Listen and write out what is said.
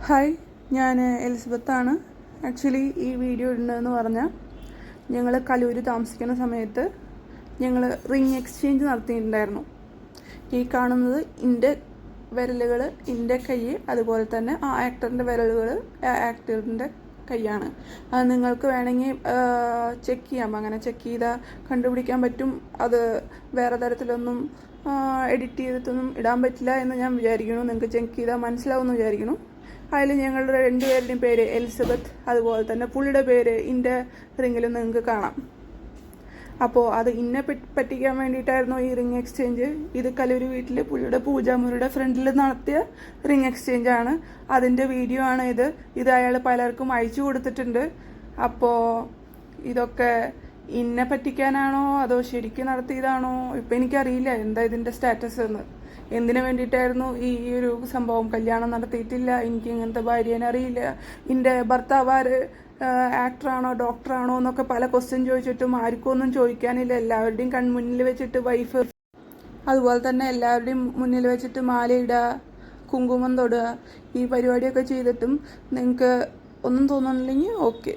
Hi, ഞാൻ എലിസബത്താണ്. Actually ഈ video ഇടുന്നതെന്ന് പറഞ്ഞാൽ ഞങ്ങൾ കലൂർ താമസിക്കുന്ന സമയത്ത് ഞങ്ങൾ റിംഗ് എക്സ്ചേഞ്ച് നടത്തിയിട്ടുണ്ടായിരുന്നു. ഈ കാണുന്നത് എൻ്റെ വിരലുകൾ, എൻ്റെ കൈ, അതുപോലെ തന്നെ ആ ആക്ടറിൻ്റെ വിരലുകൾ ആക്ടറിൻ്റെ കൈയാണ്. അത് നിങ്ങൾക്ക് വേണമെങ്കിൽ ചെക്ക് ചെയ്യാം. അങ്ങനെ ചെക്ക് ചെയ്താൽ കണ്ടുപിടിക്കാൻ പറ്റും. അത് വേറെ തരത്തിലൊന്നും എഡിറ്റ് ചെയ്തിട്ടൊന്നും ഇടാൻ പറ്റില്ല എന്ന് ഞാൻ വിചാരിക്കുന്നു. നിങ്ങൾക്ക് ചെക്ക് ചെയ്താൽ മനസ്സിലാവുമെന്ന് വിചാരിക്കുന്നു. അതിൽ ഞങ്ങളുടെ രണ്ടുപേരുടെയും പേര് എലിസബത്ത്, അതുപോലെ തന്നെ പുള്ളിയുടെ പേര് എൻ്റെ റിങ്ങിൽ നിങ്ങൾക്ക് കാണാം. അപ്പോൾ അത് ഇന്നെ പറ്റിക്കാൻ വേണ്ടിയിട്ടായിരുന്നു ഈ റിംഗ് എക്സ്ചേഞ്ച്. ഇത് കലൂർ വീട്ടിൽ പുള്ളിയുടെ പൂജാമുറിയുടെ ഫ്രണ്ടിൽ നടത്തിയ റിംഗ് എക്സ്ചേഞ്ചാണ്. അതിൻ്റെ വീഡിയോ ആണ് ഇത് അയാൾ പലർക്കും അയച്ചു കൊടുത്തിട്ടുണ്ട്. അപ്പോൾ ഇതൊക്കെ ഇന്നെ പറ്റിക്കാനാണോ അതോ ശരിക്കും നടത്തിയതാണോ ഇപ്പം എനിക്കറിയില്ല എന്താ ഇതിൻ്റെ സ്റ്റാറ്റസ് എന്ന്. എന്തിനു വേണ്ടിയിട്ടായിരുന്നു ഈ ഒരു സംഭവം? കല്യാണം നടത്തിയിട്ടില്ല, എനിക്ക് ഇങ്ങനത്തെ ഭാര്യനെ അറിയില്ല, എൻ്റെ ഭർത്താവ് ആക്ടറാണോ ഡോക്ടറാണോ എന്നൊക്കെ പല ക്വസ്റ്റ്യൻ ചോദിച്ചിട്ടും ആർക്കും ഒന്നും ചോദിക്കാനില്ല. എല്ലാവരുടെയും കൺമുന്നിൽ വെച്ചിട്ട് വൈഫ്, അതുപോലെ തന്നെ എല്ലാവരുടെയും മുന്നിൽ വെച്ചിട്ട് മാലയിടുക, കുങ്കുമം തൊടുക, ഈ പരിപാടിയൊക്കെ ചെയ്തിട്ടും നിങ്ങൾക്ക് ഒന്നും തോന്നുന്നില്ലെങ്കിൽ ഓക്കെ.